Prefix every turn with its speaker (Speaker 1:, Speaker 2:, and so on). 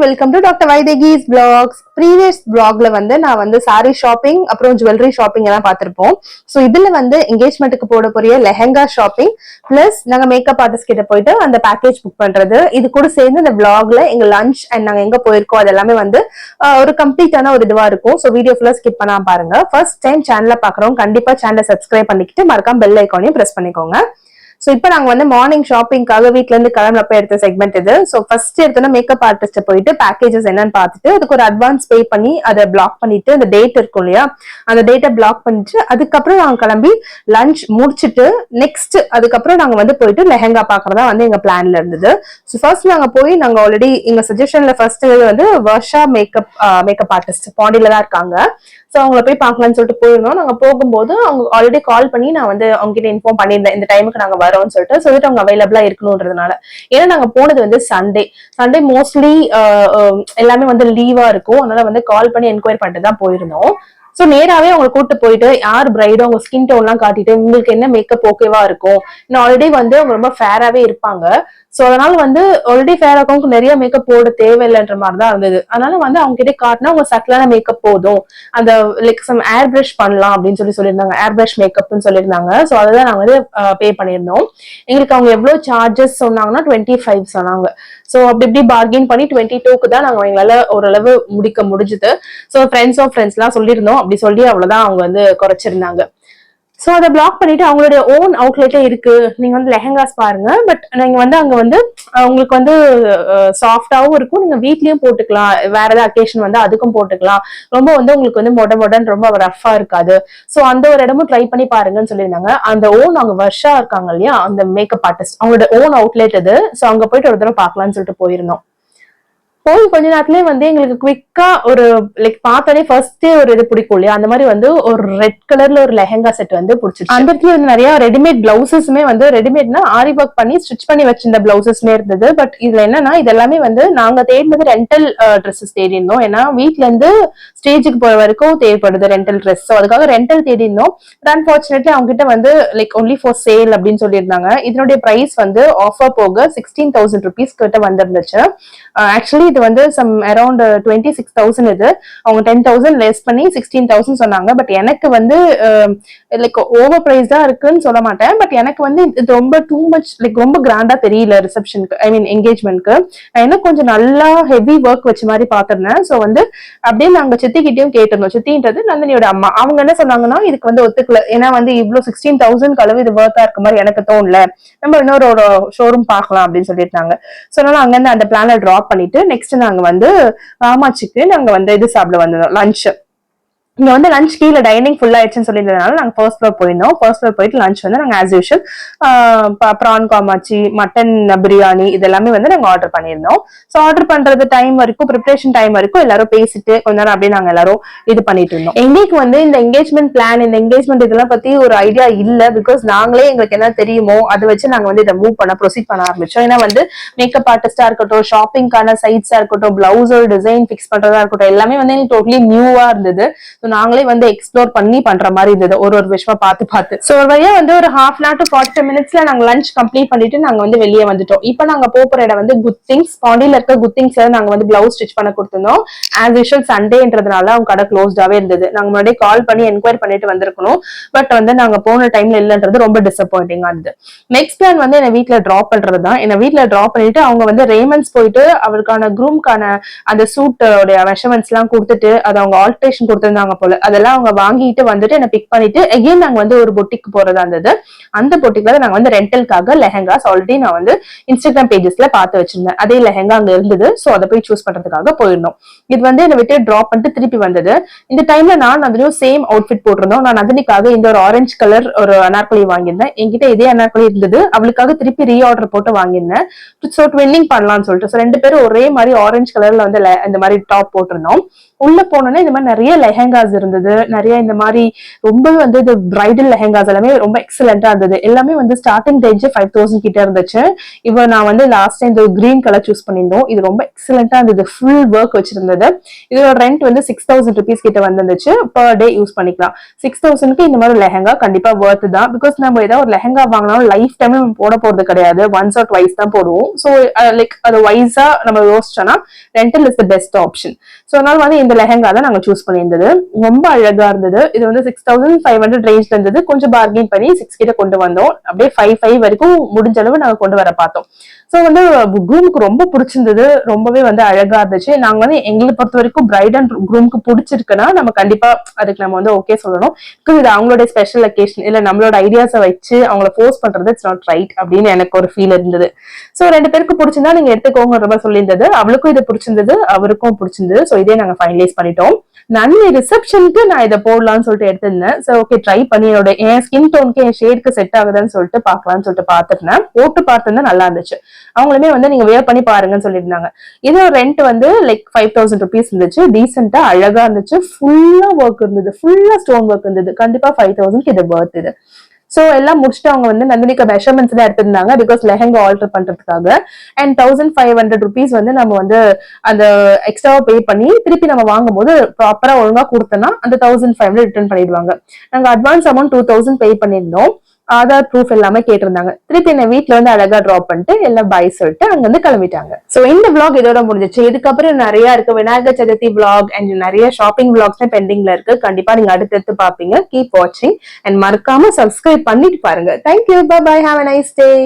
Speaker 1: Welcome to doctor Vaidehi's vlogs. Previous vlogல வந்து நான் வந்து சாரி ஷாப்பிங் அப்புறம் ஜுவல்லரி ஷாப்பிங் எல்லாம் பார்த்திருப்போம். ஸோ இதுல வந்து என்கேஜ்மெண்ட்டுக்கு போட போறிய லெஹங்கா ஷாப்பிங் பிளஸ் நாங்க மேக்கப் ஆர்டிஸ்ட் கிட்ட போயிட்டு அந்த பேக்கேஜ் புக் பண்றது, இது கூட சேர்ந்து இந்த vlogல எங்க லஞ்ச் அண்ட் நாங்க எங்க போயிருக்கோம் அது எல்லாமே வந்து ஒரு கம்ப்ளீட்டான ஒரு இதுவா இருக்கும். ஸோ வீடியோ ஃபுல்லா ஸ்கிப் பண்ணாம பாருங்க. ஃபர்ஸ்ட் டைம் சேனலை பாக்குறோம் கண்டிப்பா சேனலை சப்ஸ்கிரைப் பண்ணிக்கிட்டு மறக்காம பெல் ஐக்கானையும் பிரஸ் பண்ணிக்கோங்க. சோ இப்போ நாங்க வந்து மார்னிங் ஷாப்பிங்காக வீட்ல இருந்து கிளம்புறப்ப எடுத்த செக்மெண்ட் இது. சோ ஃபர்ஸ்ட் எடுத்தோன்னா மேக்கப் ஆர்டிஸ்ட் போயிட்டு பேக்கேஜஸ் என்னன்னு பார்த்துட்டு அதுக்கு ஒரு அட்வான்ஸ் பே பண்ணி அதை பிளாக் பண்ணிட்டு அந்த டேட் இருக்கும் இல்லையா அந்த டேட்டை பிளாக் பண்ணிட்டு அதுக்கப்புறம் நாங்க கிளம்பி லஞ்ச் முடிச்சுட்டு நெக்ஸ்ட் அதுக்கப்புறம் நாங்க வந்து போயிட்டு லெஹங்கா பாக்குறதா வந்து எங்க பிளான்ல இருந்தது. ஸோ ஃபர்ஸ்ட் நாங்க போய் நாங்க ஆல்ரெடி எங்க சஜஷன்ல ஃபர்ஸ்ட் வந்து வர்ஷா மேக்கப் ஆர்டிஸ்ட் பாண்டியில தான் இருக்காங்க. ஸோ அவங்கள போய் பார்க்கலாம்னு சொல்லிட்டு போயிருந்தோம். நாங்க போகும்போது அவங்க ஆல்ரெடி கால் பண்ணி நான் வந்து அவங்க கிட்ட இன்ஃபார்ம் பண்ணியிருந்தேன் இந்த டைமுக்கு நாங்க வரோம்னு சொல்லிட்டு அவங்க அவைலபிளா இருக்கணும்ன்றதுனால. ஏன்னா நாங்க போனது வந்து சண்டே மோஸ்ட்லி எல்லாமே வந்து லீவா இருக்கும். அதனால வந்து கால் பண்ணி என்கொயரி பண்ணிட்டு தான் போயிருந்தோம். சோ நேராவே அவங்க கூட்டு போயிட்டு யார் பிரைடோ அவங்க ஸ்கின் டோன் எல்லாம் காட்டிட்டு உங்களுக்கு என்ன மேக்கப் ஓகேவா இருக்கும். ஆல்ரெடி வந்து அவங்க ரொம்ப ஃபேராவே இருப்பாங்க. சோ அதனால வந்து ஆல்ரெடி ஃபேர் இருக்கவங்க நிறைய மேக்கப் போட தேவையில்லைன்ற மாதிரிதான் இருந்தது. அதனால வந்து அவங்க கிட்ட காட்டினா அவங்க சட்டிலான மேக்கப் போதும், அந்த லைக் சம் ஏர் பிரஷ் பண்ணலாம் அப்படின்னு சொல்லியிருந்தாங்க. ஏர் பிரஷ் மேக்கப்னு சொல்லியிருந்தாங்க. சோ அதுதான் நாங்க வந்து பே பண்ணியிருந்தோம். எங்களுக்கு அவங்க எவ்வளவு சார்ஜஸ் சொன்னாங்கன்னா 25 சொன்னாங்க. சோ அப்படி இப்படி பார்கெயின் பண்ணி 22க்கு தான் நாங்க எங்களால ஓரளவு முடிக்க முடிஞ்சுது. சோ ஃப்ரெண்ட்ஸ் எல்லாம் சொல்லியிருந்தோம். அப்படி சொல்லி அவ்வளவுதான் அவங்க வந்து குறைச்சிருந்தாங்க. சோ அதை பிளாக் பண்ணிட்டு அவங்களுடைய ஓன் அவுட்லெட்டே இருக்கு. நீங்க வந்து லெஹங்காஸ் பாருங்க. பட் நீங்க வந்து அங்க வந்து உங்களுக்கு வந்து சாஃப்டாவும் இருக்கும். நீங்க வீட்லயும் போட்டுக்கலாம். வேற ஏதாவது அக்கேஷன் வந்து அதுக்கும் போட்டுக்கலாம். ரொம்ப வந்து உங்களுக்கு வந்து மொடன்னு ரொம்ப ரஃபா இருக்காது. சோ அந்த ஒரு இடமும் ட்ரை பண்ணி பாருங்கன்னு சொல்லியிருந்தாங்க. அந்த ஓன் அவங்க வர்ஷா இருக்காங்க இல்லையா அந்த மேக்கப் ஆர்டிஸ்ட் அவங்களோட ஓன் அவுட்லெட் இது. சோ அங்க போயிட்டு ஒரு தடவை பார்க்கலாம்னு சொல்லிட்டு போயிருந்தோம். போய் கொஞ்ச நேரத்துலயே வந்து எங்களுக்கு குவிக்கா ஒரு லைக் பார்த்தோன்னே ஃபர்ஸ்ட் ஒரு இது பிடிக்கும் இல்லையா அந்த மாதிரி வந்து ஒரு ரெட் கலர்ல ஒரு லெஹங்கா செட் வந்து பிடிச்சிருச்சு. அந்த இடத்துல வந்து நிறைய ரெடிமேட் பிளவுசஸ்மே வந்து ரெடிமேட்னா ஆரி ஒர்க் பண்ணி ஸ்டிச் பண்ணி வச்சிருந்த பிளவுசஸ்மே இருந்தது. பட் இதுல என்னன்னா இது எல்லாமே வந்து நாங்க தேடினது ரெண்டல் ட்ரெஸ்ஸஸ் தேடி இருந்தோம். ஏன்னா வீட்ல இருந்து ஸ்டேஜுக்கு போற வரைக்கும் தேவைப்படுது ரெண்டல் ட்ரெஸ். ஸோ அதுக்காக ரெண்டல் தேடி இருந்தோம். பட் அன்பார்ச்சுனேட்லி அவங்க கிட்ட வந்து லைக் ஒன்லி ஃபார் சேல் அப்படின்னு சொல்லியிருந்தாங்க. இதனுடைய பிரைஸ் வந்து ஆஃபர் போக 16,000 rupees கிட்ட வந்திருந்துச்சு. ஆக்சுவலி இது வந்து சம் அரௌண்ட் 26,000 இது. அவங்க 10,000 லெஸ் பண்ணி 16,000 சொன்னாங்க. பட் எனக்கு வந்து லைக் ஓவர் பிரைஸ் தான் இருக்குன்னு சொல்ல மாட்டேன். பட் எனக்கு வந்து இது ரொம்ப டூ மச் லைக் ரொம்ப கிராண்டா தெரியல ரிசப்ஷனுக்கு ஐ மீன் என்கேஜ்மெண்ட்க்கு. எனக்கு கொஞ்சம் நல்லா ஹெவி ஒர்க் வச்ச மாதிரி பாத்திருந்தேன். ஸோ வந்து அப்படியே நாங்க சித்திக்கிட்டையும் கேட்டிருந்தோம். சித்தின்றது நந்தினியோட அம்மா. அவங்க என்ன சொன்னாங்கன்னா இதுக்கு வந்து ஒத்துக்கல. ஏன்னா வந்து இவ்வளவு 16,000 அளவு இது ஒர்த்தா இருக்க மாதிரி எனக்கு தோணல. நம்ம இன்னொரு ஒரு ஷோரூம் பார்க்கலாம் அப்படின்னு சொல்லியிருந்தாங்க. ஸோ அதனால அங்கிருந்து அந்த பிளான டிராப் பண்ணிட்டு நெக்ஸ்ட் நாங்க வந்து காமாட்சிக்கு நாங்க வந்து இது சாப்பிட வந்தோம் லஞ்ச். இங்க வந்து லஞ்ச் கீழே டைனிங் ஃபுல் ஆயிடுச்சுன்னு சொல்லியிருந்ததுனால நாங்க ஃபர்ஸ்ட் ஃப்ளோர் போயிருந்தோம். ஃபர்ஸ்ட் ஃப்ளோர் போயிட்டு லஞ்ச் வந்து நாங்க as usual prawn Kamatchi mutton biryani இது எல்லாமே வந்து நாங்க ஆர்டர் பண்ணியிருந்தோம். ஸோ ஆர்டர் பண்றது டைம் வரைக்கும் ப்ரிப்பரேஷன் டைம் வரைக்கும் எல்லாரும் பேசிட்டு கொஞ்ச நேரம் அப்படியே நாங்க எல்லாரும் இது பண்ணிட்டு இருந்தோம். எங்களுக்கு வந்து இந்த என்கேஜ்மெண்ட் பிளான் இந்த என்கேஜ்மெண்ட் இதெல்லாம் பத்தி ஒரு ஐடியா இல்ல. பிகாஸ் நாங்களே எங்களுக்கு என்ன தெரியுமோ அதை வச்சு நாங்க வந்து இதை மூவ் பண்ண ப்ரொசீட் பண்ண ஆரம்பிச்சோம். ஏன்னா வந்து மேக்கப் ஆர்டிஸ்டா இருக்கட்டும், ஷாப்பிங்கான சைட்ஸா இருக்கட்டும், பிளவுஸோட டிசைன் பிக்ஸ் பண்றதா இருக்கட்டும், எல்லாமே வந்து எங்களுக்கு டோட்டலி நியூவா இருந்தது. நாங்களே வந்து எக்ஸ்ப்ளோர் பண்ணி பண்ற மாதிரி இருந்தது ஒரு விஷயமா பார்த்து. சோ ஒரு வழியா வந்து ஒரு half an hour to 45 minutesல நாங்க லஞ்ச் கம்ப்ளீட் பண்ணிட்டு நாங்க வந்து வெளியே வந்துட்டோம். இப்போ நாங்க போற இடம் வந்து குட் திங்ஸ். பாண்டியில இருக்க குட் திங்ஸ்ல நாங்க வந்து பிளவுஸ் ஸ்டிச் பண்ண கொடுத்திருந்தோம். ஆஸ் யூஷுவல் சண்டேன்றதுனால அவங்க கடை க்ளோஸ்டாவே இருந்தது. நாங்க முன்னாடியே கால் பண்ணி என்கொயரி பண்ணிட்டு வந்திருக்கணும். பட் வந்து நாங்க போன டைம்ல இல்லன்றது ரொம்ப டிசப்பாயிண்டிங்கா இருந்தது. நெக்ஸ்ட் பிளான் வந்து என்ன வீட்டுல டிராப் பண்றதுதான். என்ன வீட்டுல டிராப் பண்ணிட்டு அவங்க வந்து ரேமண்ட்ஸ் போயிட்டு அவருக்கான குரூம்கான அந்த சூட்டோட மெஷர்மெண்ட்ஸ் எல்லாம் கொடுத்துட்டு அதை அவங்க ஆல்ட்ரேஷன் கொடுத்திருந்தாங்க போல. அதெல்லாம் அவங்க வாங்கிட்டு வந்துட்டு என்ன பிக் பண்ணிட்டு எகைன் நாங்க வந்து ஒரு பொட்டிக்கு போறதா இருந்தது. அந்த பொட்டிக்கு நாங்க வந்து ரெண்டலுக்காக லெஹங்காஸ் ஆல்ரெடி நான் வந்து இன்ஸ்டாகிராம் பேஜஸ்ல பார்த்து வச்சிருந்தேன். அதே லெஹங்கா அங்க இருந்தது. சோ அதை போய் சூஸ் பண்றதுக்காக போயிருந்தோம். இது வந்து என்ன விட்டு டிராப் பண்ணிட்டு திருப்பி வந்தது. இந்த டைம்ல நான் நந்தினியும் சேம் அவுட்ஃபிட் போட்டிருந்தோம். நான் நந்தினிக்காக இந்த ஒரு ஆரஞ்சு கலர் ஒரு அனார்கலி வாங்கியிருந்தேன். என்கிட்ட இதே அனார்கலி இருந்தது. அவளுக்காக திருப்பி ரீஆர்டர் போட்டு வாங்கியிருந்தேன். சோ ட்வின்னிங் பண்ணலாம்னு சொல்லிட்டு ரெண்டு பேரும் ஒரே மாதிரி ஆரஞ்சு கலர்ல வந்து இந்த மாதிரி டாப் போட்டிருந்தோம். உள்ள போனோன்னா இந்த மாதிரி நிறைய லெஹங்காஸ் இருந்தது, நிறைய இந்த மாதிரி ரொம்பவே வந்து இது பிரைடல் லெஹங்காஸ் எல்லாமே ரொம்ப எக்ஸலண்டா இருந்தது. எல்லாமே வந்து ஸ்டார்டிங் ரேஞ்ச் 5000 கிட்ட இருந்துச்சு. இப்போ நான் வந்து லாஸ்ட் டைம் இந்த கிரீன் கலர் சூஸ் பண்ணியிருந்தோம். இது ரொம்ப எக்ஸலண்டா இருந்தது, ஃபுல் ஒர்க் வச்சிருந்தது. இதோட ரெண்ட் வந்து 6000 ருபீஸ் கிட்ட வந்துருந்துச்சு. பர் டே யூஸ் பண்ணிக்கலாம். 6000க்கு இந்த மாதிரி லெஹங்கா கண்டிப்பா ஒர்த் தான். பிகாஸ் நம்ம ஏதாவது ஒரு லெஹங்கா வாங்கினாலும் லைஃப் டைம் நம்ம போட போறது கிடையாது, ஒன்ஸ் ஆர் ட்வைஸ் தான் போடுவோம். ஸோ லைக் அது வைஸா நம்ம யோசிச்சோம்னா rental is the best option. So அதனால வந்து இந்த லெஹங்கா தான் நாங்க சூஸ் பண்ணியிருந்தது. ரொம்ப அழகா இருந்தது. இது வந்து 6500 ரேஞ்ச்ல இருந்தது. கொஞ்சம் பார்கெயின் பண்ணி 6 கிட்ட கொண்டு வந்தோம். அப்படியே 5 வரைக்கும் முடிஞ்ச அளவு நாங்க கொண்டு வர பார்த்தோம். ஸோ வந்து குரூமுக்கு ரொம்ப பிடிச்சிருந்தது, ரொம்பவே வந்து அழகா இருந்துச்சு. நாங்க வந்து எங்களை பொறுத்த வரைக்கும் பிரைட் அண்ட் குரூமுக்கு பிடிச்சிருக்குன்னா நம்ம கண்டிப்பா அதுக்கு நம்ம வந்து ஓகே சொல்லணும். இது அவங்களோட ஸ்பெஷல் அக்கேஷன், இல்ல நம்மளோட ஐடியாஸை வச்சு அவங்கள ஃபோர்ஸ் பண்றது இட்ஸ் நாட் ரைட் அப்படின்னு எனக்கு ஒரு ஃபீல் இருந்தது. ஸோ 2 பேருக்கு பிடிச்சிருந்தா நீங்க எடுத்துக்கோங்க ரொம்ப சொல்லியிருந்தது. அவளுக்கும் இது பிடிச்சிருந்தது, அவருக்கும் பிடிச்சிருந்தது. ஸோ இதே நாங்க ஃபைனலைஸ் பண்ணிட்டோம். நன்றி ரிசப்ஷனுக்கு நான் இதை போடலாம்னு சொல்லிட்டு எடுத்திருந்தேன். ஸோ ஓகே ட்ரை பண்ணி என்னோட என் ஸ்கின் டோனுக்கு என் ஷேடுக்கு செட் ஆகுதுன்னு சொல்லிட்டு பாக்கலாம்னு சொல்லிட்டு பாத்துருந்தேன். போட்டு பார்த்திருந்தா நல்லா இருந்துச்சு. அவங்களுமே வந்து நீங்க வேர் பண்ணி பாருங்கன்னு சொல்லியிருந்தாங்க. இதோட ரெண்ட் வந்து லைக் 5000 ருபீஸ் இருந்துச்சு. டீசென்டா அழகா இருந்துச்சு. ஃபுல்லா ஒர்க் இருந்தது, ஃபுல்லா ஸ்டோன் ஒர்க் இருந்தது. கண்டிப்பா 5000 இது ஒர்த் இது. சோ எல்லாம் முடிச்சுட்டு அவங்க வந்து நந்தினிக்கு மெஷர்மெண்ட்ஸ் தான் எடுத்திருந்தாங்க, பிகாஸ் லெஹங்கா ஆல்டர் பண்றதுக்காக. அண்ட் 1500 ருபீஸ் வந்து நம்ம வந்து அந்த எக்ஸ்ட்ராவா பே பண்ணி திருப்பி நம்ம வாங்கும் போது ப்ராப்பரா ஒழுங்கா கொடுத்தோம்னா அந்த 1500 ரிட்டர்ன் பண்ணிடுவாங்க. நாங்க அட்வான்ஸ் அமௌண்ட் 2000 பே பண்ணிருந்தோம். ஆதார் ப்ரூஃப் எல்லாமே கேட்டிருந்தாங்க. திருப்பி என்ன வீட்டுல வந்து அழகா டிராப் பண்ணிட்டு எல்லாம் பாய் சொல்லிட்டு அங்க இருந்து கிளம்பிட்டாங்க. சோ இந்த vlog இதோட முடிஞ்சிச்சு. இதுக்கப்புறம் நிறைய இருக்கு, விநாயகர் சதுர்த்தி vlog அண்ட் நிறைய ஷாப்பிங் vlogs பெண்டிங்ல இருக்கு. கண்டிப்பா நீங்க அடுத்தடுத்து பாப்பீங்க. கீப் வாட்சிங் அண்ட் மறக்காம சப்ஸ்கிரைப் பண்ணிட்டு பாருங்க. Thank you, bye bye, have a nice day.